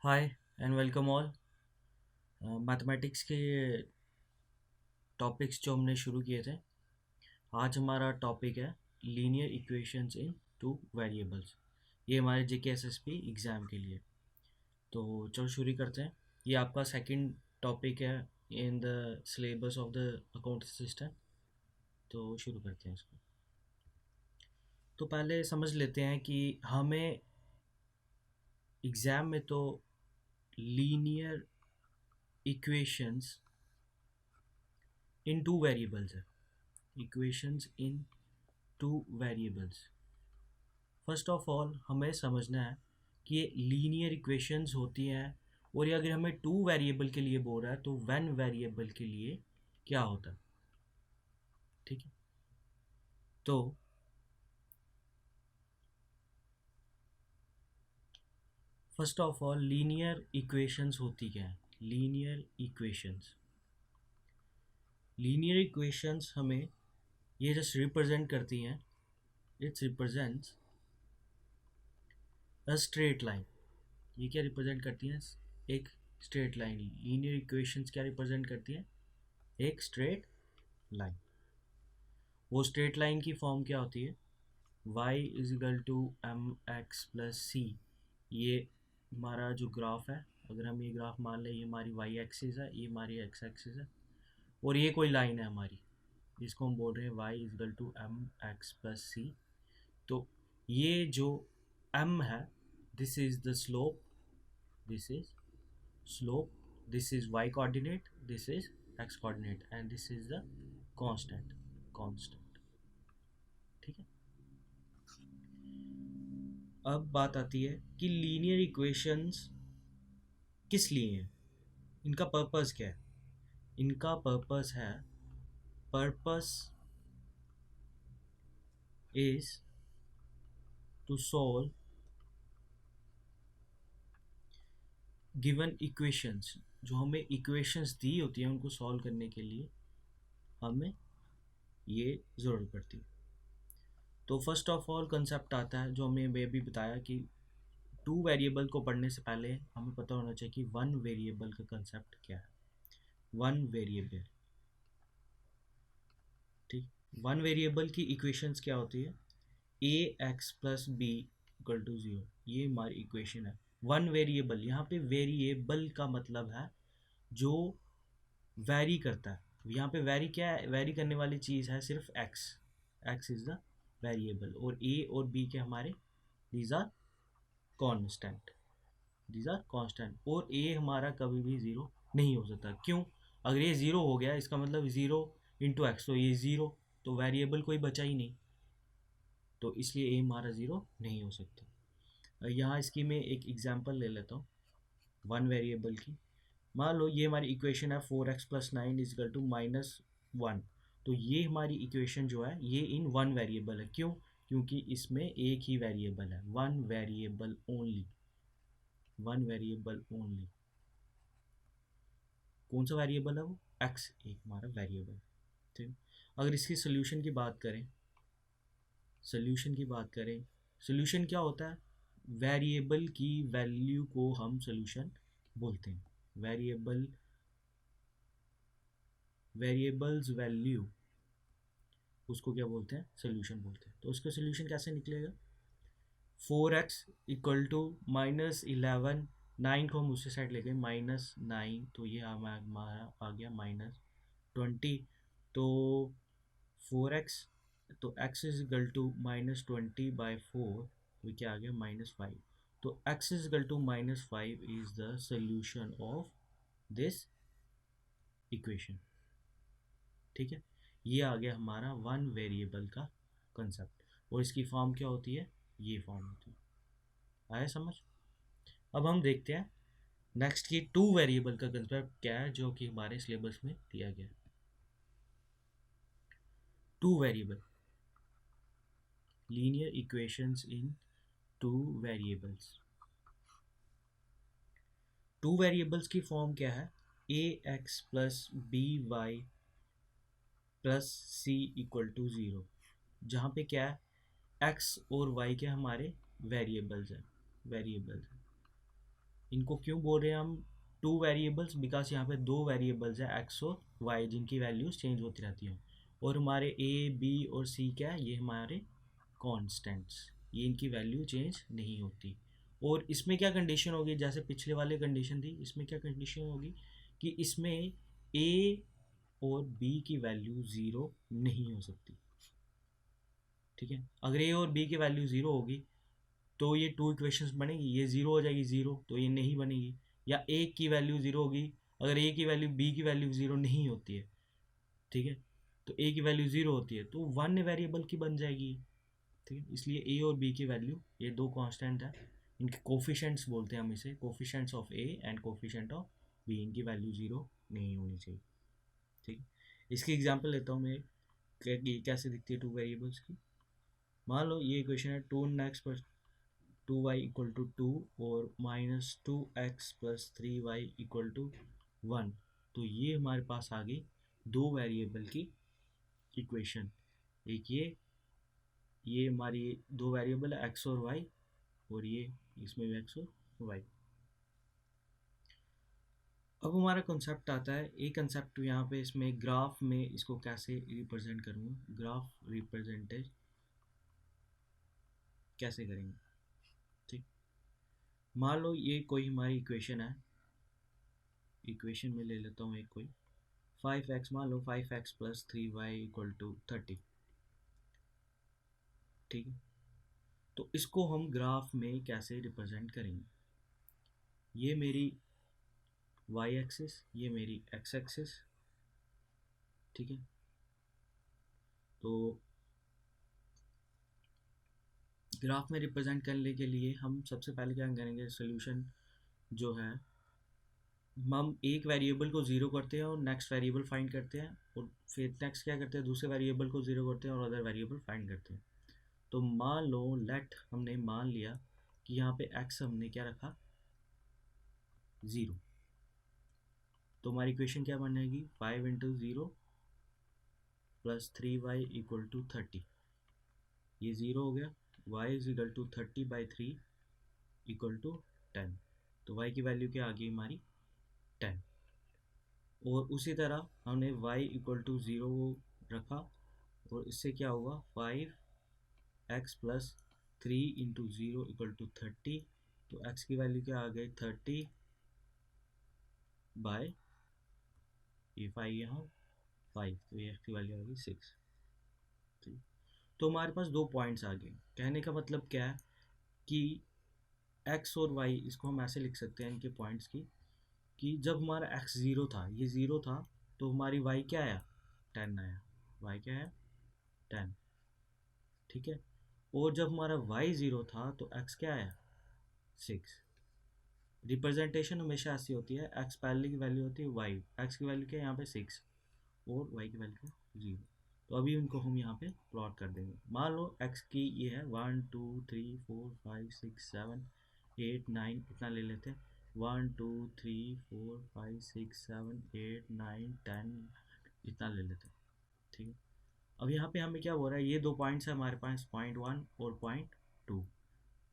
Hi and welcome all. Mathematics के topics जो हमने शुरू किए थे, आज हमारा टॉपिक है linear equations in two variables. ये हमारे जेके एसएसपी एग्ज़ाम के लिए। तो चलो शुरू करते हैं। ये आपका सेकंड टॉपिक है in the syllabus of the account system. तो शुरू करते हैं इसको। तो पहले समझ लेते हैं कि हमें एग्ज़ाम में तो linear equations in two variables है। Equations in two variables. First of all हमें समझना है कि ये लीनियर इक्वेशंस होती हैं, और ये अगर हमें टू वेरिएबल के लिए बोल रहा है तो वन वेरिएबल के लिए क्या होता है। ठीक है, तो first of all linear equations होती क्या है। लीनियर इक्वेशंस हमें ये जस्ट रिप्रेजेंट करती हैं। It's represents a straight line. ये क्या रिप्रेजेंट करती हैं? एक स्ट्रेट लाइन। लीनियर इक्वेशंस क्या रिप्रेजेंट करती हैं? एक स्ट्रेट लाइन। वो स्ट्रेट लाइन की फॉर्म क्या होती है? y is equal to M X plus C. ये हमारा जो ग्राफ है, अगर हम ये ग्राफ मान लें, ये हमारी y एक्सिस है, ये हमारी x एक्सिस है, और ये कोई लाइन है हमारी, जिसको हम बोल रहे हैं y is equal to M X plus C. तो ये जो m है, this is the slope, this is slope, this is y coordinate, this is x coordinate, and this is the constant. ठीक है। अब बात आती है कि लीनियर इक्वेशंस किस लिए हैं, इनका पर्पस क्या है। इनका पर्पस है, purpose is to solve given equations. जो हमें इक्वेशंस दी होती हैं उनको सॉल्व करने के लिए हमें ये ज़रूरत पड़ती है। तो फर्स्ट ऑफ ऑल कंसेप्ट आता है जो हमें मैं भी बताया कि टू वेरिएबल को पढ़ने से पहले हमें पता होना चाहिए कि वन वेरिएबल का कंसेप्ट क्या है। वन वेरिएबल, ठीक। वन वेरिएबल की इक्वेशंस क्या होती है? A X plus B equal to zero, ये हमारी इक्वेशन है। वन वेरिएबल, यहाँ पे वेरिएबल का मतलब है जो वैरी करता है। यहाँ पे वैरी क्या है? वैरी करने वाली चीज़ है सिर्फ x. X is the variable, और ए और बी के हमारे these are constant, these are constant. और ए हमारा कभी भी ज़ीरो नहीं हो सकता। क्यों? अगर ये ज़ीरो हो गया, इसका मतलब ज़ीरो इंटू एक्स, तो ये ज़ीरो, तो वेरिएबल कोई बचा ही नहीं, तो इसलिए ए हमारा ज़ीरो नहीं हो सकता। यहाँ इसकी मैं एक एग्जांपल ले लेता हूँ वन वेरिएबल की। मान लो ये हमारी इक्वेशन है 4x प्लस 9 इजकल टू -1। तो ये हमारी इक्वेशन जो है ये इन वन वेरिएबल है। क्यों? क्योंकि इसमें एक ही वेरिएबल है, one variable only, one variable only. कौन सा वेरिएबल है वो? x, एक हमारा वेरिएबल। ठीक। अगर इसकी सोल्यूशन की बात करें, सोल्यूशन की बात करें, सोल्यूशन क्या होता है? वेरिएबल की वैल्यू को हम सोल्यूशन बोलते हैं। वेरिएबल, वेरिएबल्स वैल्यू, उसको क्या बोलते हैं? सोल्यूशन बोलते हैं। तो उसका सोल्यूशन कैसे निकलेगा? 4x इक्वल टू -11, 9 को हम दूसरी साइड ले गए -9, तो ये हमारा आ गया -20। तो 4x, तो x इज इक्वल टू -20/4, तो क्या आ गया? -5। तो x is equal to -5 is the solution of this equation. ठीक है, ये आ गया हमारा वन वेरिएबल का कंसेप्ट। और इसकी फॉर्म क्या होती है? ये फॉर्म होती है। आया समझ? अब हम देखते हैं नेक्स्ट की टू वेरिएबल का कंसेप्ट क्या है, जो कि हमारे सिलेबस में दिया गया है। Two variable, linear equations in two variables. Two variables की फॉर्म क्या है? A X plus B Y plus C equal to zero, जहाँ पे क्या है? एक्स और वाई के हमारे वेरिएबल्स हैं, वेरिएबल्स हैं। इनको क्यों बोल रहे हैं हम टू वेरिएबल्स? बिकॉज यहाँ पे दो वेरिएबल्स है एक्स और वाई जिनकी वैल्यूज चेंज होती रहती हैं, और हमारे ए बी और सी क्या है, ये हमारे कॉन्स्टेंट्स, ये इनकी वैल्यू चेंज नहीं होती। और इसमें क्या कंडीशन होगी, जैसे पिछले वाले कंडीशन थी, इसमें क्या कंडीशन होगी कि इसमें ए और बी की वैल्यू ज़ीरो नहीं हो सकती। ठीक है, अगर ए और बी की वैल्यू ज़ीरो होगी तो ये टू इक्वेशंस बनेगी, ये ज़ीरो हो जाएगी ज़ीरो, तो ये नहीं बनेगी। या ए की वैल्यू ज़ीरो होगी, अगर ए की वैल्यू बी की वैल्यू ज़ीरो नहीं होती है, ठीक है, तो ए की वैल्यू ज़ीरो होती है तो वन वेरिएबल की बन जाएगी। ठीक है, इसलिए ए और बी की वैल्यू, ये दो कांस्टेंट है, इनके कोफिशेंट्स बोलते हैं हम इसे, coefficients of a and coefficient of b, इनकी वैल्यू ज़ीरो नहीं होनी चाहिए। ठीक है, इसकी एग्जांपल लेता हूँ मैं, ये कैसे दिखती है टू वेरिएबल्स की। मान लो ये इक्वेशन है 2x पर 2y इक्वल टू 2 और -2x plus 3y equal to 1। तो ये हमारे पास आ गई दो वेरिएबल की इक्वेशन। एक ये हमारी दो वेरिएबल है x और y, और ये इसमें भी x और y। अब हमारा कॉन्सेप्ट आता है, एक कॉन्सेप्ट यहाँ पे इसमें ग्राफ में इसको कैसे रिप्रेजेंट करूँगा, ग्राफ रिप्रेजेंटेज कैसे करेंगे। ठीक, मान लो ये कोई हमारी इक्वेशन है, इक्वेशन में ले लेता हूँ एक कोई 5x, मान लो 5x plus 3y equal to 30। ठीक है, तो इसको हम ग्राफ में कैसे रिप्रेजेंट करेंगे। ये मेरी y एक्सिस, ये मेरी x एक्सिस। ठीक है, तो ग्राफ में रिप्रेजेंट करने के लिए हम सबसे पहले क्या करेंगे, सोल्यूशन जो है, हम एक वेरिएबल को ज़ीरो करते हैं और नेक्स्ट वेरिएबल फाइंड करते हैं, और फिर नेक्स्ट क्या करते हैं, दूसरे वेरिएबल को ज़ीरो करते हैं और अदर वेरिएबल फाइंड करते हैं। तो मान लो, लेट हमने मान लिया कि यहाँ पे x हमने क्या रखा, ज़ीरो। तो हमारी इक्वेशन क्या बनेगी, 5 into zero plus 3y equal to 30। ये ज़ीरो हो गया, y is equal to 30/3 equal to 10। तो y की वैल्यू क्या आ गई हमारी, 10। और उसी तरह हमने y इक्वल टू ज़ीरो रखा, और इससे क्या हुआ, 5x plus 3 into zero equal to 30। तो x की वैल्यू क्या आ गई, 30 बाय ये 5, यहाँ 5, तो ये x की वैल्यू आ गई 6। ठीक, तो हमारे पास दो पॉइंट्स आ गए। कहने का मतलब क्या है कि x और y, इसको हम ऐसे लिख सकते हैं इनके पॉइंट्स की, कि जब हमारा x ज़ीरो था, ये ज़ीरो था, तो हमारी y क्या आया, 10 आया, y क्या है, 10। ठीक है, और जब हमारा y ज़ीरो था तो x क्या आया, 6। रिप्रेजेंटेशन हमेशा ऐसी होती है, x पहले की वैल्यू होती है y, x की वैल्यू क्या है यहाँ पे 6, और y की वैल्यू ज़ीरो। तो अभी उनको हम यहाँ पे प्लॉट कर देंगे। मान लो x की ये है 1 2 3 4 5 6 7 8 9, इतना ले लेते हैं, 1 2 3 4 5 6 7 8 9 10, इतना ले लेते हैं। ठीक है, अब यहाँ पे हमें क्या हो रहा है, ये दो पॉइंट्स है हमारे पास, पॉइंट वन और पॉइंट टू।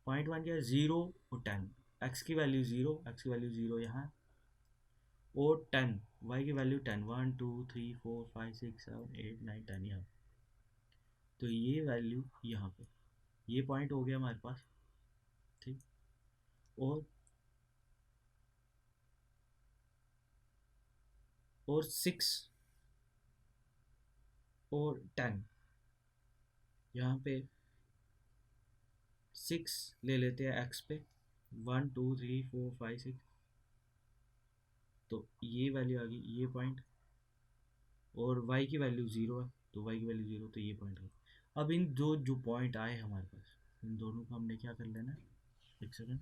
पॉइंट वन क्या है, ज़ीरो और 10, एक्स की वैल्यू ज़ीरो, एक्स की वैल्यू ज़ीरो यहाँ, और 10, वाई की वैल्यू 10, 1 2 3 4 5 6 7 8 9 10 यहाँ। तो ये वैल्यू यहाँ पे, ये पॉइंट हो गया हमारे पास। ठीक, और 6 और 10, यहाँ पे 6 ले लेते हैं एक्स पे, 1 2 3 4 5 6, तो ये वैल्यू आ गई, ये पॉइंट, और y की वैल्यू ज़ीरो है, तो y की वैल्यू ज़ीरो, तो ये पॉइंट है। अब इन दो जो पॉइंट आए हमारे पास, इन दोनों को हमने क्या कर लेना है, एक सेकेंड,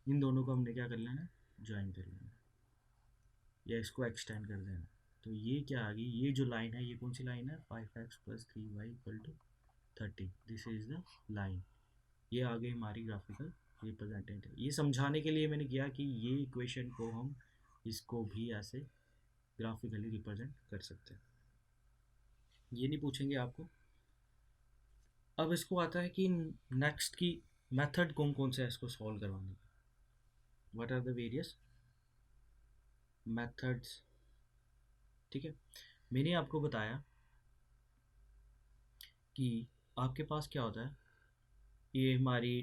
इन दोनों को हमने क्या कर लेना है, ज्वाइन कर लेना है, या इसको एक्सटेंड कर देना। तो ये क्या आ गई, ये जो लाइन है, ये कौन सी लाइन है, 5x plus 3y equal to 30, this is the line. ये आ गई हमारी ग्राफिकल रिप्रेजेंटेटिव। ये समझाने के लिए मैंने किया कि ये इक्वेशन को हम इसको भी ऐसे ग्राफिकली रिप्रेजेंट कर सकते हैं, ये नहीं पूछेंगे आपको। अब इसको आता है कि नेक्स्ट की मेथड कौन कौन से है इसको सॉल्व करवाने का। What are the various methods. ठीक है, मैंने आपको बताया कि आपके पास क्या होता है, ये हमारी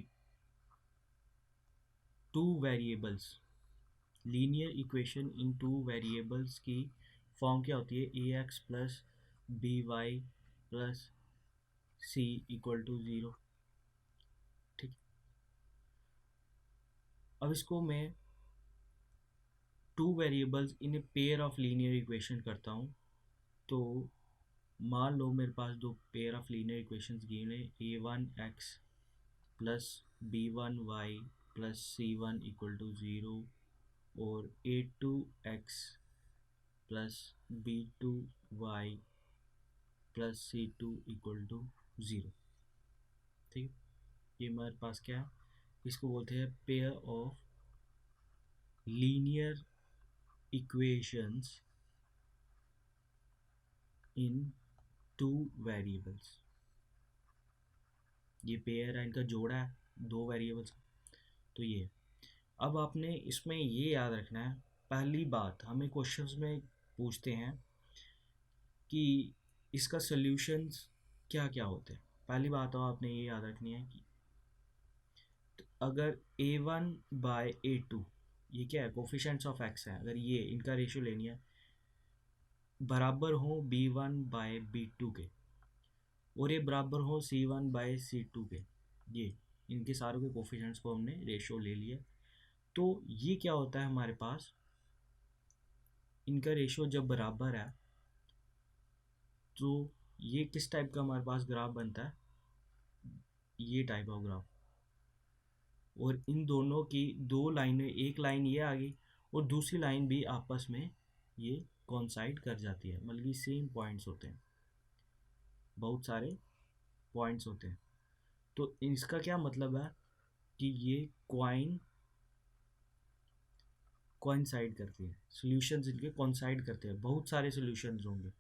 two variables, linear equation in two variables की फॉर्म क्या होती है, A X plus B Y plus C equal to zero. ठीक, अब इसको मैं two variables in a pair of linear equation करता हूँ। तो मान लो मेरे पास दो pair of linear equations given है, A one X plus B one Y plus C one equal to zero, और A two X plus B two y plus c two equal to zero. ठीक है, ये हमारे पास क्या है, इसको बोलते हैं pair of linear equations in two variables. ये पेयर है, इनका जोड़ा है दो वेरिएबल्स। तो ये, अब आपने इसमें ये याद रखना है, पहली बात हमें क्वेश्चंस में पूछते हैं कि इसका सॉल्यूशंस क्या क्या होते हैं। पहली बात तो आपने ये याद रखनी है कि अगर ए वन बाय ए टू, ये क्या है, कोफिशेंट्स ऑफ एक्स है, अगर ये इनका रेशियो लेनी है बराबर हो b one by B two के, और ये बराबर हो c one by c two के, ये इनके सारों के कोफिशेंट्स को हमने रेशियो ले लिया, तो ये क्या होता है हमारे पास, इनका रेशियो जब बराबर है तो ये किस टाइप का हमारे पास ग्राफ बनता है, ये टाइप ऑफ ग्राफ। और इन दोनों की दो लाइनें, एक लाइन ये आ गई और दूसरी लाइन भी आपस में ये कॉन्साइड कर जाती है, मतलब कि सेम पॉइंट्स होते हैं, बहुत सारे पॉइंट्स होते हैं। तो इसका क्या मतलब है कि ये कॉइंसाइड करती है, सॉल्यूशंस इनके कॉइंसाइड करते हैं, बहुत सारे सॉल्यूशंस होंगे।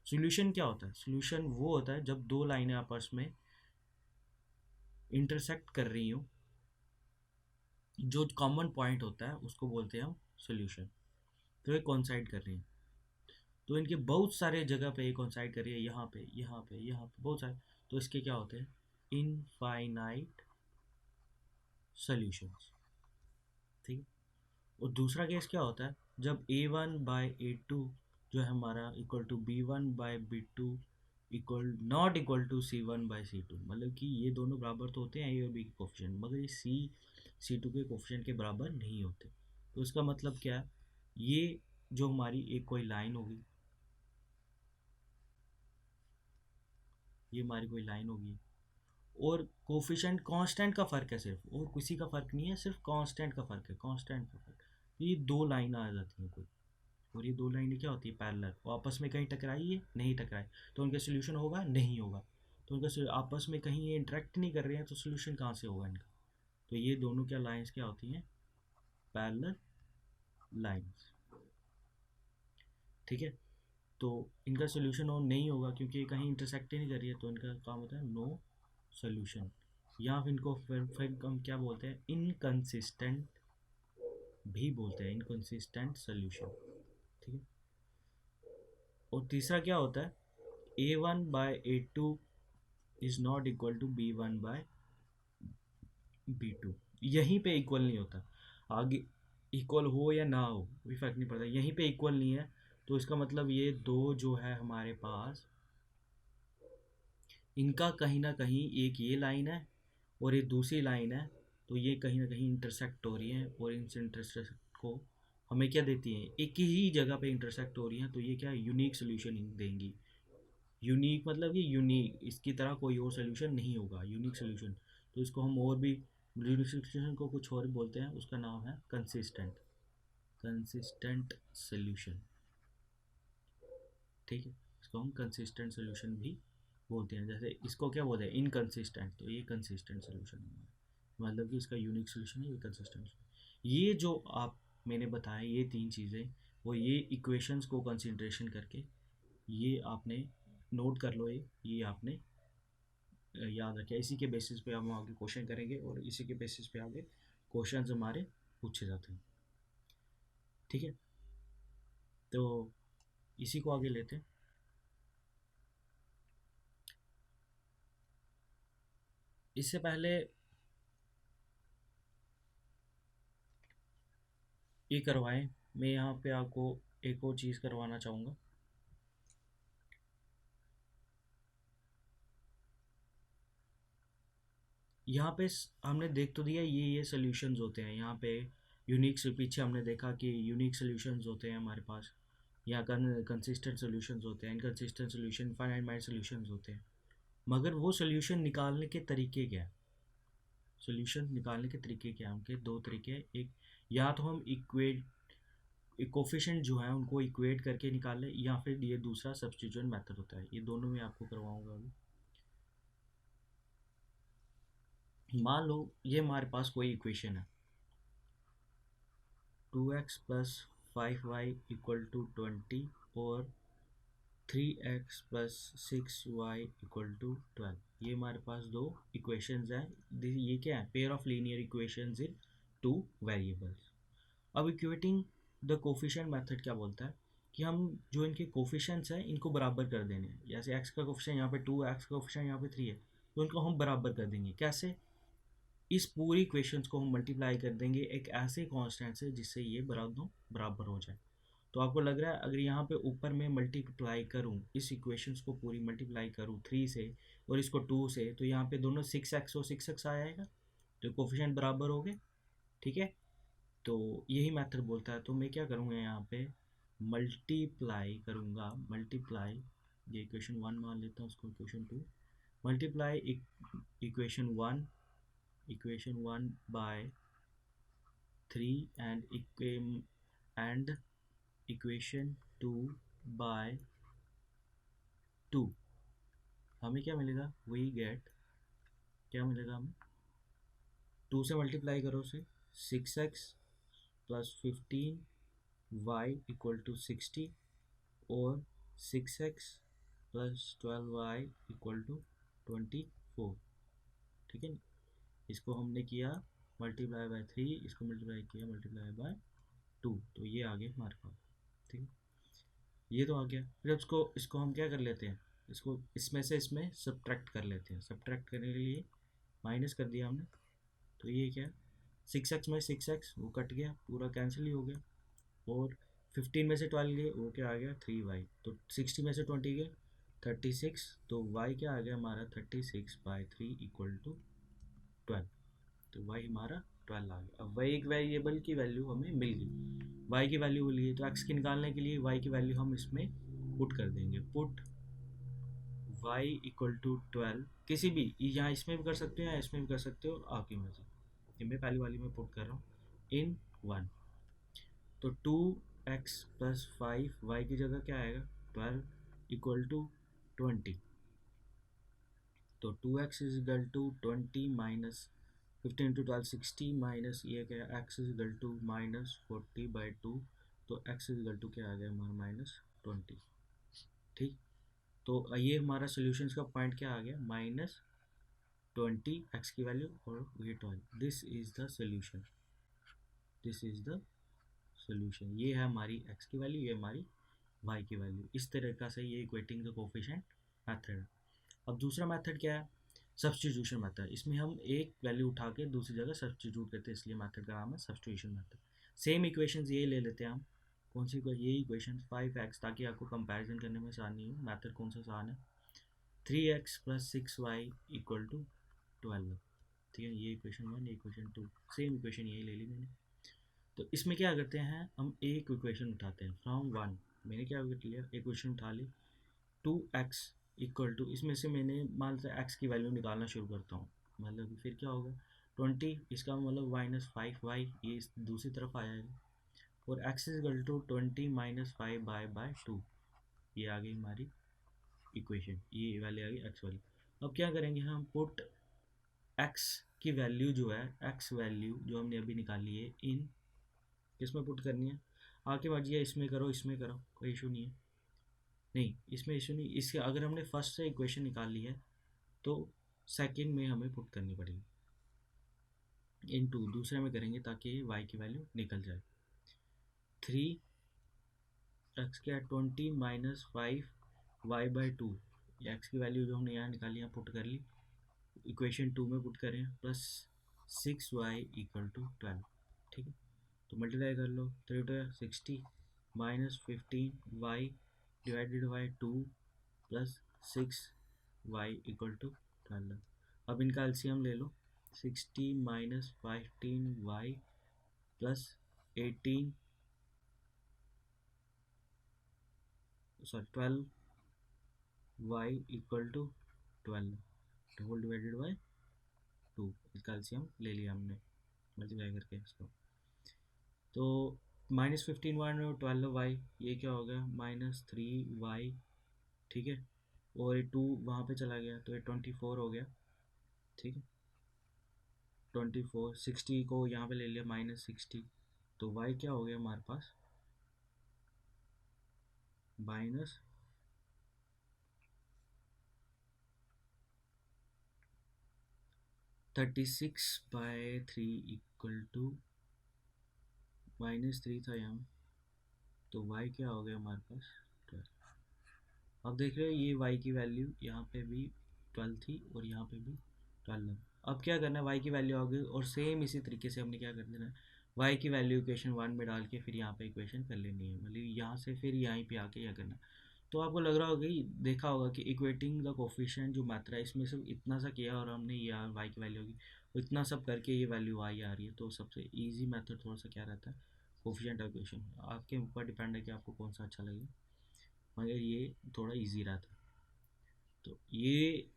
सॉल्यूशन क्या होता है, सॉल्यूशन वो होता है जब दो लाइनें आपस में इंटरसेक्ट कर रही हो, जो कॉमन पॉइंट होता है उसको बोलते हैं हम सॉल्यूशन। तो ये कॉन्साइड कर रही हैं, तो इनके बहुत सारे जगह पे ये कॉन्साइड कर रही है, यहाँ पे यहाँ पे यहाँ पे बहुत सारे, तो इसके क्या होते हैं, इनफाइनाइट सॉल्यूशंस। ठीक है, और दूसरा केस क्या होता है, जब a one by a two जो है हमारा equal to B one by b two equal not equal to c one by c two, मतलब कि ये दोनों बराबर तो होते हैं ए और बी के कोफिशिएंट, मगर ये सी टू के कोफिशिएंट के बराबर नहीं होते। तो इसका मतलब क्या है, ये जो हमारी एक कोई लाइन होगी, ये हमारी कोई लाइन होगी और कोफिशिएंट कांस्टेंट का फ़र्क है सिर्फ, और किसी का फ़र्क नहीं है, सिर्फ कांस्टेंट का फ़र्क है, कांस्टेंट का फ़र्क। ये दो लाइन आ जाती हैं कोई, और ये दो लाइनें क्या होती है, पैरेलल, वो आपस में कहीं टकराई है, नहीं टकराई, तो उनका सोल्यूशन होगा, नहीं होगा। तो उनका आपस में कहीं ये इंटरेक्ट नहीं कर रहे हैं, तो सोल्यूशन कहाँ से होगा इनका। तो ये दोनों क्या लाइंस क्या होती हैं, पैरेलल लाइंस। ठीक है, तो इनका सोल्यूशन और नहीं होगा क्योंकि ये कहीं इंटरसेक्ट ही नहीं कर रही है, तो इनका काम होता है नो सोल्यूशन, या फिर इनको फिर हम क्या बोलते हैं, इनकंसिस्टेंट भी बोलते हैं, इनकंसिस्टेंट सोल्यूशन। ठीक है, और तीसरा क्या होता है, A one by A two is not equal to B one by B two, यहीं पे इक्वल नहीं होता, आगे इक्वल हो या ना हो कोई फर्क नहीं पड़ता, यहीं पे इक्वल नहीं है। तो इसका मतलब ये दो जो है हमारे पास, इनका कहीं ना कहीं एक ये लाइन है और एक दूसरी लाइन है, तो ये कहीं ना कहीं इंटरसेक्ट हो रही है, और इन इंटरसेक्ट को हमें क्या देती हैं, एक ही जगह पे इंटरसेक्ट हो रही हैं, तो ये क्या यूनिक सोल्यूशन देंगी। यूनिक मतलब ये यूनिक, इसकी तरह कोई और सोल्यूशन नहीं होगा, यूनिक सोल्यूशन। तो इसको हम और भी, यूनिक सोल्यूशन को कुछ और बोलते हैं, उसका नाम है कंसिस्टेंट, कंसिस्टेंट सोल्यूशन। ठीक है, इसको हम कंसिस्टेंट सोल्यूशन भी बोलते हैं, जैसे इसको क्या बोलते हैं, इनकंसिस्टेंट, तो ये कंसिस्टेंट सोल्यूशन है, मतलब कि इसका यूनिक सोल्यूशन है, ये कंसिस्टेंट। ये जो आप मैंने बताया ये तीन चीज़ें, वो ये इक्वेशंस को कंसिडरेशन करके ये आपने नोट कर लो, ये आपने याद रखें, इसी के बेसिस पे हम आगे क्वेश्चन करेंगे, और इसी के बेसिस पे आगे क्वेश्चंस हमारे पूछे जाते हैं। ठीक है, तो इसी को आगे लेते हैं। इससे पहले ये करवाएं, मैं यहाँ पे आपको एक और चीज़ करवाना चाहूँगा। यहाँ पे हमने देख तो दिया ये सोल्यूशंस होते हैं यहाँ पे। यूनिक से पीछे हमने देखा कि यूनिक सोल्यूशंस होते हैं हमारे पास, यहाँ कंसिस्टेंट सोल्यूशंस होते हैं, inconsistent solution, finite mind solutions होते हैं। मगर वो सोल्यूशन निकालने के तरीके क्या है, सोल्यूशन निकालने के तरीके क्या हैं, उनके दो तरीके हैं। एक, या तो हम इक्वेट कोफिशिएंट जो है उनको इक्वेट करके निकाल लें, या फिर ये दूसरा सब्स्टिट्यूशन मेथड होता है। ये दोनों में आपको करवाऊंगा अभी। मान लो ये हमारे पास कोई इक्वेशन है, 2x plus 5y equal to 20 और 3x plus 6y equal to 12। ये हमारे पास दो इक्वेशंस हैं। ये क्या है, pair of linear equations in two variables. अब इक्वेटिंग द कोफिशिएंट मेथड क्या बोलता है कि हम जो इनके कोफिशिएंट्स हैं इनको बराबर कर देने हैं। जैसे x का कोफिशिएंट यहाँ पे 2, x का कोफिशिएंट यहाँ पे 3 है, तो इनको हम बराबर कर देंगे। कैसे, इस पूरी इक्वेशंस को हम मल्टीप्लाई कर देंगे एक ऐसे कांस्टेंट से जिससे ये बराबर हो जाए। तो आपको लग रहा है अगर यहाँ पे ऊपर मैं मल्टीप्लाई करूँ, इस इक्वेशंस को पूरी मल्टीप्लाई करूँ 3 से और इसको 2 से, तो यहाँ पे दोनों 6x और 6x आ जाएगा, तो कोफिशिएंट बराबर हो गए। ठीक है, तो यही मेथड बोलता है। तो मैं क्या करूँगा, यहाँ पे मल्टीप्लाई करूँगा, मल्टीप्लाई, ये इक्वेशन 1 मान लेता हूँ, उसको equation 2, multiply equation 1 by 3 and equation 2 by 2। हमें क्या मिलेगा, वी गेट, क्या मिलेगा हमें, 2 से मल्टीप्लाई करो उसे, 6x plus 15y equal to 60 और 6x plus 12y equal to 24। ठीक है, इसको हमने किया मल्टीप्लाई बाय 3, इसको मल्टीप्लाई किया मल्टीप्लाई बाय 2, तो ये आ गया हमारे पास। ठीक है, ये तो आ गया। फिर इसको हम क्या कर लेते हैं, इसको इसमें से इसमें सब्ट्रैक्ट कर लेते हैं। सब्ट्रैक्ट करने के लिए माइनस कर दिया हमने, तो ये क्या, 6x में 6x वो कट गया, पूरा कैंसिल ही हो गया। और 15 में से 12 गए, वो क्या आ गया 3y। तो 60 में से 20 गए 36, तो y क्या आ गया हमारा 36/3 इक्वल टू 12। तो y हमारा 12 आ गया। अब y एक वेरिएबल की वैल्यू हमें मिल गई, y की वैल्यू मिल गई, तो x की निकालने के लिए y की वैल्यू हम इसमें पुट कर देंगे। पुट y इक्वल टू 12, किसी भी, यहाँ इसमें भी कर सकते हो या इसमें भी कर सकते हो, आपकी मर्जी। ये मैं पहली वाली में पुट कर रहा हूँ, इन 1। तो 2x प्लस 5y की जगह क्या आएगा 12 इक्वल टू 20। तो 2x is equal to 20 minus 15 into 12 60 minus ये क्या है, x is equal to minus 40/2। तो x इज इक्वल टू क्या आ गया हमारा -20। ठीक, तो ये हमारा सोल्यूशन का पॉइंट क्या आ गया, -20 x की वैल्यू और ये 12। This is the solution, this is the solution. ये है हमारी x की वैल्यू, ये हमारी y की वैल्यू। इस तरीका से ये इक्वेटिंग द कोफिशिएंट मेथड है। अब दूसरा मेथड क्या है, सब्स्टिट्यूशन मेथड। इसमें हम एक वैल्यू उठा के दूसरी जगह सब्स्टिट्यूट करते हैं, इसलिए मेथड का नाम है सब्स्टिट्यूशन मेथड। सेम इक्वेशंस ये ले लेते हैं हम, कौन सी, ये इक्वेशन 5x, ताकि आपको कंपैरिजन करने में आसानी हो। मेथड कौन सा आसान है, 3x plus 6y equal to 12। ठीक है, ये इक्वेशन 1, ये इक्वेशन 2, सेम इक्वेशन यही ले ली मैंने। तो इसमें क्या करते हैं, हम एक इक्वेशन उठाते हैं फ्रॉम 1। मैंने क्या कर लिया, इक्वेशन उठा ली, 2x इक्वल टू, इसमें से मैंने मान लो x की वैल्यू निकालना शुरू करता हूँ। मतलब फिर क्या होगा 20, इसका मतलब -5y, ये इस दूसरी तरफ आ जाएगा, और x is equal to 20 minus 5/2। ये आ गई हमारी इक्वेशन, ये वाली आ गई x वाली। अब क्या करेंगे हम, पुट x की वैल्यू जो है, x वैल्यू जो हमने अभी निकाली है, इन किसमें पुट करनी है, आके मर्जी है, इसमें करो इसमें करो, कोई इशू नहीं है। नहीं, इसमें इशू नहीं, इसके अगर हमने फर्स्ट से इक्वेशन निकाल ली है तो सेकंड में हमें पुट करनी पड़ेगी। इनटू दूसरे में करेंगे ताकि y की वैल्यू निकल जाए। 3x क्या है 20 माइनस 5y/2, एक्स की वैल्यू जो हमने यहाँ निकाली यहाँ पुट कर ली, इक्वेशन 2 में पुट करें, प्लस 6y=12। ठीक है, तो मल्टीप्लाई कर लो, 3 to 60 minus 15y divided by 2 plus 6y=12। अब इनका एलसीएम ले लो, 60 minus 15y plus 18 sorry 12y=12 whole divided by 2। इसका एलसीएम ले लिया हमने मल्टीप्लाई करके इसको, तो -15y और 12y, ये क्या हो गया -3y। ठीक है, और ये 2 वहाँ पे चला गया तो ये 24 हो गया। ठीक है, 24, 60 को यहाँ पे ले लिया -60, तो y क्या हो गया हमारे पास माइनस 36/3 इक्वल टू -3 था यहाँ, तो y क्या हो गया हमारे पास 12। अब देख रहे हो ये y की वैल्यू यहाँ पे भी 12 थी और यहाँ पे भी 12 है। अब क्या करना है, y की वैल्यू आ गई और सेम इसी तरीके से हमने क्या कर देना है, y की वैल्यू इक्वेशन 1 में डाल के फिर यहाँ पे इक्वेशन कर लेनी है, मतलब यहाँ से फिर यहीं पे आके क्या करना है। तो आपको लग रहा होगा कि देखा होगा कि इक्वेटिंग द कोफिशिएंट जो मात्रा है इसमें सिर्फ इतना सा किया और हमने ये y की वैल्यू होगी, इतना सब करके ये वैल्यू y आ रही है। तो सबसे ईजी मेथड थोड़ा सा क्या रहता है, कोफिशिएंट इक्वेशन, आपके ऊपर डिपेंड है कि आपको कौन सा अच्छा लगे, मगर ये थोड़ा इजी रहता है। तो ये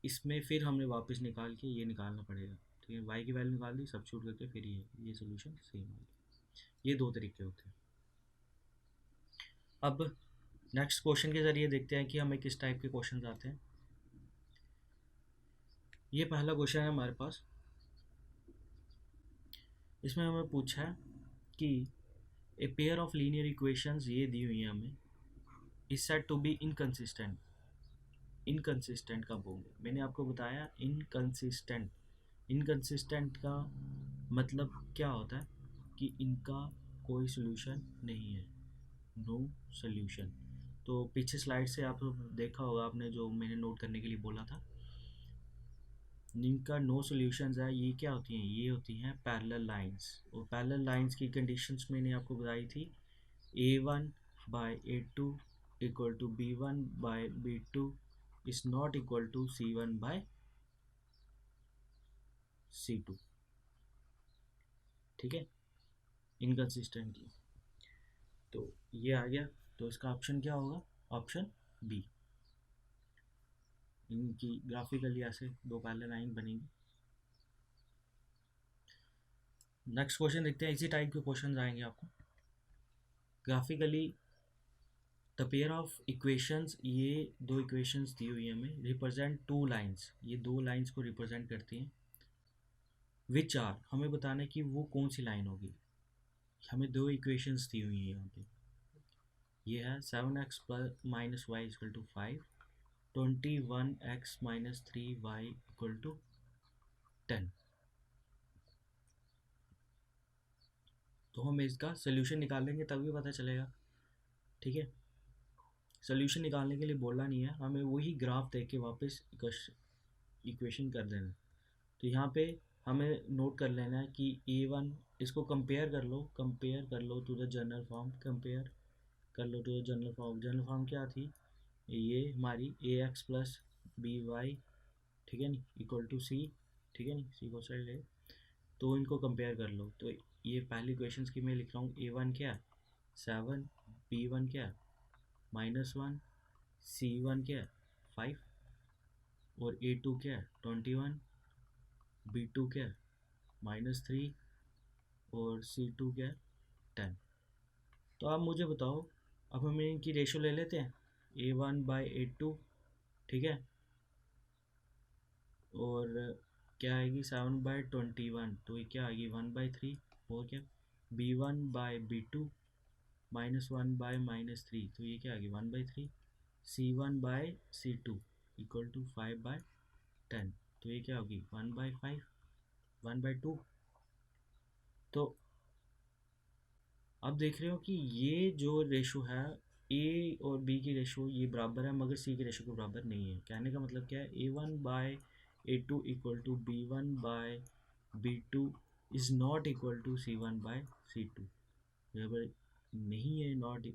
इसमें फिर हमने वापस निकाल के ये निकालना पड़ेगा। ठीक है, y की वैल्यू निकाल दी, सब्स्टिट्यूट करके फिर ये सोल्यूशन सेम आ गया। ये दो तरीके होते हैं। अब नेक्स्ट क्वेश्चन के ज़रिए देखते हैं कि हमें किस टाइप के क्वेश्चन आते हैं। ये पहला क्वेश्चन है हमारे पास, इसमें हमें पूछा है कि a pair of linear equations ये दी हुई है हमें, is said to be inconsistent. Inconsistent कब होंगे, मैंने आपको बताया इनकंसिस्टेंट। इनकंसिस्टेंट का मतलब क्या होता है कि इनका कोई सोल्यूशन नहीं है, नो सोल्यूशन। तो पीछे स्लाइड से आप देखा होगा आपने, जो मैंने नोट करने के लिए बोला था, इनका नो सोल्यूशंस है, ये क्या होती हैं, ये होती हैं पैरेलल लाइंस। और पैरेलल लाइंस की कंडीशंस मैंने आपको बताई थी, a1/a2 equal to b1/b2 is not equal to c1/c2। ठीक है, इनकंसिस्टेंट की, तो ये आ गया, तो इसका ऑप्शन क्या होगा, ऑप्शन बी। इनकी ग्राफिकली ऐसे दो पैरेलल लाइन बनेगी। नेक्स्ट क्वेश्चन देखते हैं, इसी टाइप के क्वेश्चन आएंगे आपको। Graphically the pair of equations, ये दो इक्वेशंस दी हुई है हमें, रिप्रेजेंट टू लाइंस, ये दो लाइंस को रिप्रेजेंट करती हैं। विच आर, हमें बताना है कि वो कौन सी लाइन होगी। हमें दो इक्वेशंस दी हुई हैं यहाँ पे, ये है 7x minus y equal to 5, 21x minus 3y equal to 10। तो हम इसका सोल्यूशन निकालेंगे तभी पता चलेगा। ठीक है, सोल्यूशन निकालने के लिए बोला नहीं है हमें, वही ग्राफ देख के वापस इक्वेशन कर देना। तो यहाँ पे हमें नोट कर लेना है कि a1, इसको कंपेयर कर लो to the general form, compare कर लो to the general form. General form क्या थी, ये हमारी ax प्लस बी वाई, ठीक है नी, इक्वल टू सी। ठीक है नी, सी को साइड ले, तो इनको कंपेयर कर लो। तो ये पहली इक्वेशन की मैं लिख रहा हूँ, a1 क्या है 7, b1 क्या है -1, c1 क्या है 5 और a2 क्या है 21, b2 क्या है -3 और c2 क्या है 10। तो आप मुझे बताओ, अब हम इनकी रेशो ले लेते हैं, a1/a2। ठीक है, और क्या आएगी 7/21, तो ये क्या आएगी 1/3, और क्या b1/b2 -1/-3, तो ये क्या आ गया 1/3, c1/c2 इक्वल टू 5/10, तो ये क्या होगी 1/5, 1/2। तो आप देख रहे हो कि ये जो रेशो है, ए और बी की रेशो ये बराबर है मगर सी की रेशो के बराबर नहीं है। कहने का मतलब क्या है, A1/A2 equal to B1/B2 is not equal to C1/C2। बराबर नहीं है, नॉट।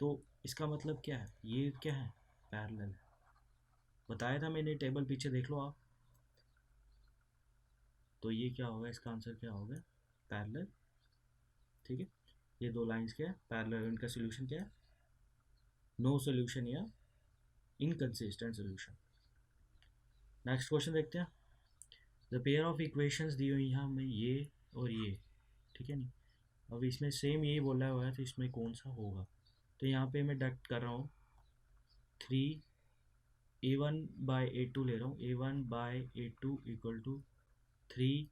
तो इसका मतलब क्या है, ये क्या है, पैरेलल है। बताया था मैंने, टेबल पीछे देख लो आप। तो ये क्या होगा, इसका आंसर क्या होगा, पैरेलल। ठीक है, ये दो लाइंस क्या है, पैरेलल। इनका सोल्यूशन क्या है, नो सोल्यूशन या इनकंसिस्टेंट सोल्यूशन। नेक्स्ट क्वेश्चन देखते हैं। द पेयर ऑफ इक्वेशंस दी हुई हैं हमें ये और ये, ठीक है नहीं। अब इसमें सेम यही बोला हुआ है, तो इसमें कौन सा होगा। तो यहाँ पे मैं डक्ट कर रहा हूँ, 3 A1/A2 ले रहा हूँ, A1/A2 इक्वल टू 3,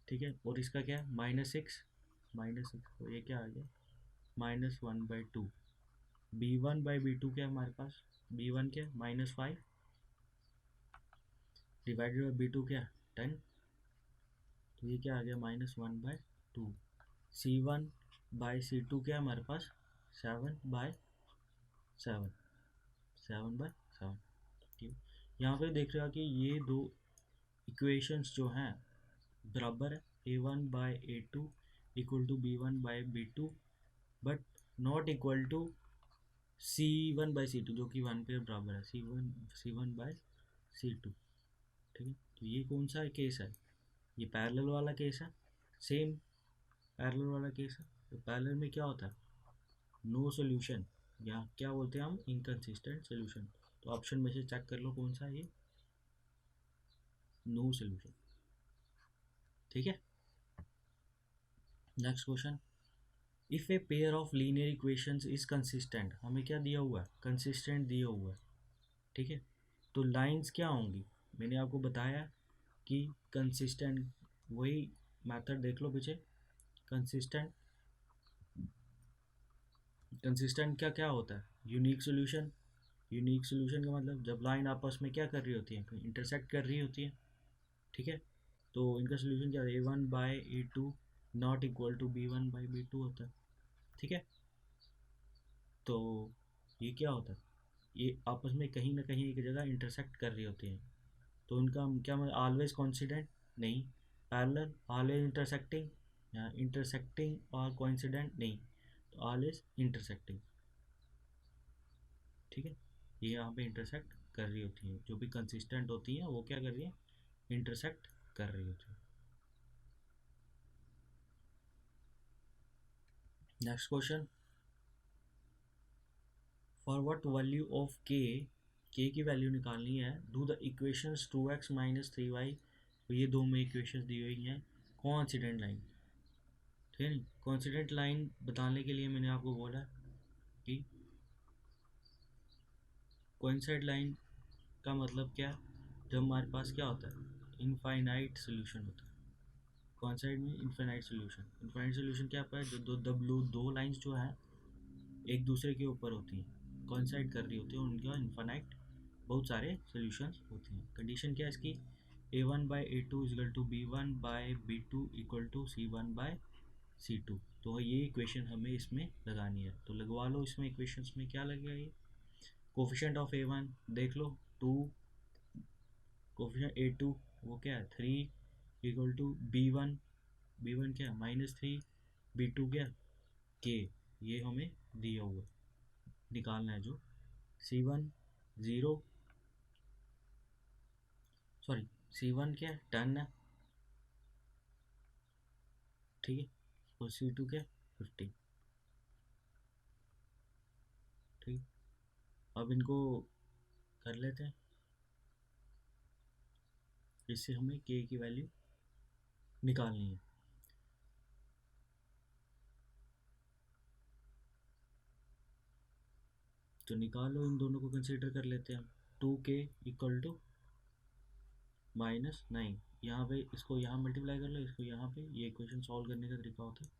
ठीक है। और इसका क्या है, -6, तो ये क्या आ गया, -1/2। B1/B2 क्या है हमारे पास, B1 क्या है, -5 डिवाइडेड बाई B2 क्या है, 10। तो ये क्या आ गया, -1/2। C1/C2 क्या है हमारे पास, 7/7, 7/7। ठीक है, यहाँ पे देख रहे हो कि ये दो इक्वेशंस जो हैं बराबर है, A1/A2 equal to B1/B2, but not equal to C1/C2 जो कि 1 के बराबर है, C1/C2। ठीक है, तो ये कौन सा केस है, ये पैरेलल वाला केस है, सेम पैरेलल वाला केस है। तो पैरेलल में क्या होता है, नो सोल्यूशन, या क्या बोलते हैं हम, इनकंसिस्टेंट सोल्यूशन। तो ऑप्शन में से चेक कर लो कौन सा है ये, नो सोल्यूशन। ठीक है, next question. If a pair of linear equations is consistent, हमें क्या दिया हुआ है, कंसिस्टेंट दिया हुआ है। ठीक है, तो लाइंस क्या होंगी, मैंने आपको बताया कि कंसिस्टेंट, वही मेथड देख लो पीछे। कंसिस्टेंट, कंसिस्टेंट क्या क्या होता है, यूनिक सोल्यूशन। यूनिक सोल्यूशन का मतलब जब लाइन आपस में क्या कर रही होती है, इंटरसेक्ट कर रही होती है। ठीक है, तो इनका सोल्यूशन क्या है, A1/A2 not equal to B1/B2 होता है। ठीक है, तो ये क्या होता है, ये आपस में कहीं ना कहीं एक जगह इंटरसेक्ट कर रही होती हैं। तो उनका क्या मतलब, ऑलवेज कॉन्सिडेंट नहीं, पैरेलल, ऑलवेज इंटरसेक्टिंग, या इंटरसेक्टिंग और कोइंसिडेंट नहीं, तो ऑलवेज इंटरसेक्टिंग। ठीक है, ये यहाँ पे इंटरसेक्ट कर रही होती हैं, जो भी कंसिस्टेंट होती हैं वो क्या कर रही है, इंटरसेक्ट कर रही होती है। Next question, for what value of के की वैल्यू निकालनी है, डू द इक्वेशंस 2x-3y। तो ये दो में इक्वेशंस दी हुई हैं, कोइंसिडेंट लाइन। ठीक है नहीं, कोइंसिडेंट लाइन बताने के लिए मैंने आपको बोला कि कोइंसाइड लाइन का मतलब क्या, जब हमारे पास क्या होता है, इनफाइनाइट सोल्यूशन होता है। कोइंसाइड में इनफाइनाइट सोल्यूशन, इनफाइनाइट सोल्यूशन क्या होता है, जो दो लाइंस जो है एक दूसरे के ऊपर होती हैं, कोइंसाइड कर रही होती है, उनका इनफाइनाइट बहुत सारे सोल्यूशंस होती हैं। कंडीशन क्या है इसकी, A1/A2 equal to B1/B2 equal to C1/C2। तो ये इक्वेशन हमें इसमें लगानी है, तो लगवा लो इसमें, इक्वेशंस में क्या लगेगा, ये कोफिशिएंट ऑफ A1 देख लो 2, कोफिशिएंट A2 वो क्या है 3 इक्वल टू B1, B1 क्या है -3, B2 क्या K, ये हमें दिया हुआ निकालना है, जो C1 0, सॉरी C1 क्या है 10 है, ठीक है, और C2 क्या 50। ठीक, अब इनको कर लेते हैं, इससे हमें K की वैल्यू निकालनी है। तो निकालो, इन दोनों को कंसीडर कर लेते हैं हम। 2K इक्वल टू -9, यहाँ पे इसको यहाँ मल्टीप्लाई कर लो, इसको यहाँ पे, ये इक्वेशन सॉल्व करने का तरीका होता है।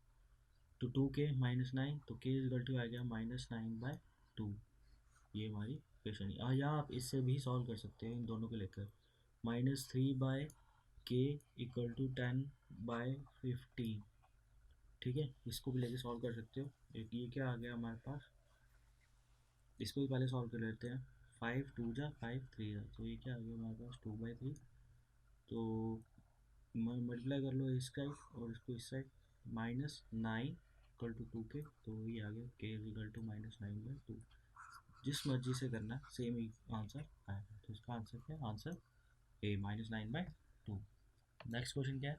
तो 2K -9, तो K इक्वल टू आ गया -9/2। ये हमारी इक्वेशन है। यहाँ आप इससे भी सॉल्व कर सकते हैं इन दोनों को लेकर, -3/2 k इक्वल टू 10/15। ठीक है, इसको भी लेके सॉल्व कर सकते हो। एक ये क्या आ गया हमारे पास, इसको भी पहले सॉल्व कर लेते हैं। 5 2 जा 5 3 जा, तो ये क्या आ गया हमारे पास 2/3। तो मल्टीप्लाई कर लो इस साइड और इसको इस साइड, -9 इक्वल टू 2k, तो ये आ गया k इक्वल टू -9/2। जिस मर्जी से करना सेम ही आंसर आएगा। तो इसका आंसर क्या है, आंसर ए -9/2। नेक्स्ट क्वेश्चन क्या है,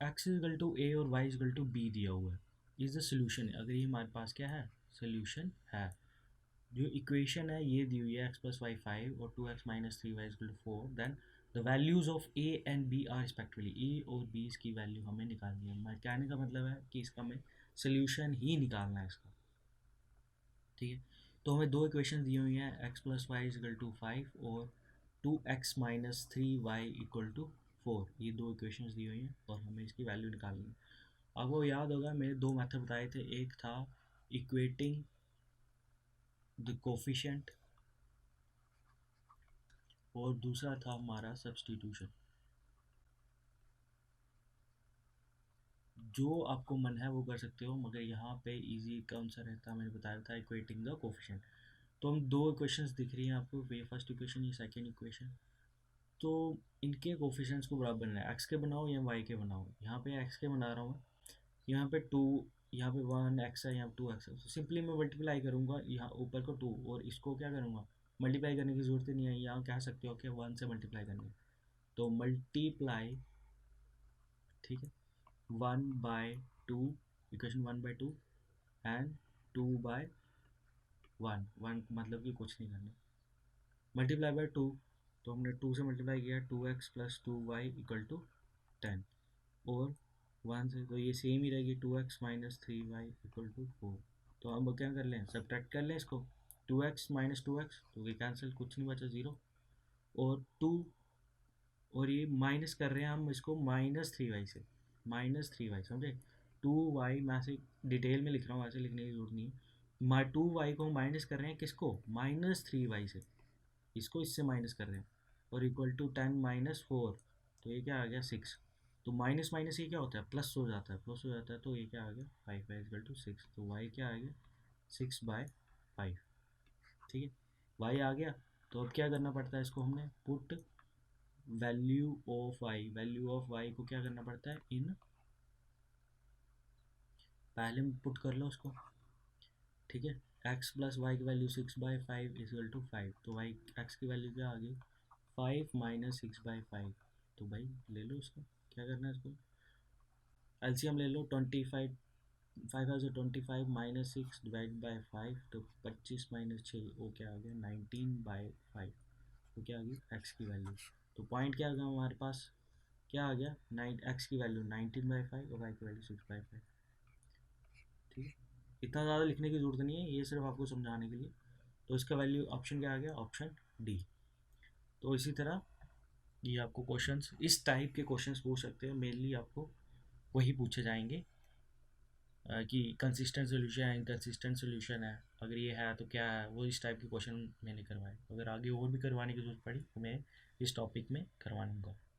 x इक्वल टू ए और y इक्वल टू बी दिया हुआ है, इज द सोल्यूशन। अगर ये हमारे पास क्या है, सोल्यूशन है। जो इक्वेशन है ये दी हुई है x + y 5 और 2x - 3y = 4, then the values of a and b are respectively, a और b की वैल्यू हमें निकालनी है। मैं कहने का मतलब है कि इसका हमें सोल्यूशन ही निकालना है इसका। ठीक है, तो हमें दो इक्वेशन दी हुई हैं, x + y = 5 और 2x - 3y = 4। ये दो इक्वेशंस दी हुई हैं और हमें इसकी वैल्यू निकालनी है। आपको याद होगा मैंने दो मेथड बताए थे, एक था इक्वेटिंग द कोफिशिएंट और दूसरा था हमारा सब्स्टिट्यूशन। जो आपको मन है वो कर सकते हो, मगर यहाँ पे इजी कौन सा रहता है, मैंने बताया था इक्वेटिंग द कोफिशिएंट। तो हम दो इक्वेशंस दिख रही हैं आपको, ये फर्स्ट इक्वेशन, ये सेकंड इक्वेशन। तो इनके कोफिशिएंट्स को बराबर बनाना है, एक्स के बनाओ या वाई के बनाओ। यहाँ पे एक्स के बना रहा हूँ, यहाँ पे 2, यहाँ पे 1x है, यहाँ पे 2x है। सिंपली मैं मल्टीप्लाई करूँगा, यहाँ ऊपर को 2 और इसको क्या करूँगा, मल्टीप्लाई करने की ज़रूरत ही नहीं है। यहाँ कह सकते हो कि 1 से मल्टीप्लाई करनी है, तो मल्टीप्लाई, ठीक है, 1/2, इक्वेशन 1/2 एंड 2/1, 1 मतलब कि कुछ नहीं करना, मल्टीप्लाई बाय 2। तो हमने 2 से मल्टीप्लाई किया, 2x + 2y = 10 और 1 से, तो ये सेम ही रहेगी, 2x - 3y = 4। तो हम क्या कर लें, सब्ट्रैक्ट कर लें इसको, 2x - 2x तो ये कैंसिल, कुछ नहीं बचा, 0। और 2, और ये माइनस कर रहे हैं हम इसको -3y से, -3y, समझे। 2y मैं से डिटेल में लिख रहा हूँ, ऐसे लिखने की जरूरत नहीं है। 2y को माइनस कर रहे हैं किसको, -3y से, इसको इससे माइनस कर रहे हैं, और इक्वल टू 10 - 4, तो ये क्या आ गया 6। तो माइनस माइनस ये क्या होता है, प्लस हो जाता है, प्लस हो जाता है, तो ये क्या आ गया 5 = 6। तो y क्या आ गया 6/5। ठीक है, y आ गया। तो अब क्या करना पड़ता है, इसको हमने put value of y, value of y को क्या करना पड़ता है, इन, पहले पुट कर लो उसको। ठीक है, x + y की वैल्यू 6/5 = 5, तो y x की वैल्यू क्या आ गई 5 - 6/5। तो भाई ले लो इसको, क्या करना है इसको, एलसीएम ले लो, 25, 5 - 6 / 5, तो 25 - 6, वो क्या आ गया 19/5। तो क्या आ गई x की वैल्यू, तो पॉइंट क्या आ गया हमारे पास, क्या आ गया, x की वैल्यू 19/5 और y की वैल्यू 6/5। ठीक है, इतना ज़्यादा लिखने की ज़रूरत नहीं है, ये सिर्फ आपको समझाने के लिए। तो इसका वैल्यू ऑप्शन क्या आ गया, ऑप्शन डी। तो इसी तरह ये आपको क्वेश्चंस, इस टाइप के क्वेश्चंस पूछ सकते हैं, मेनली आपको वही पूछे जाएंगे कि कंसिस्टेंट सोल्यूशन है, इनकंसिस्टेंट सोल्यूशन है, अगर ये है तो क्या है, वो इस टाइप के क्वेश्चन मैंने करवाए। अगर आगे और भी करवाने की जरूरत पड़ी तो मैं इस टॉपिक में करवा लूँगा।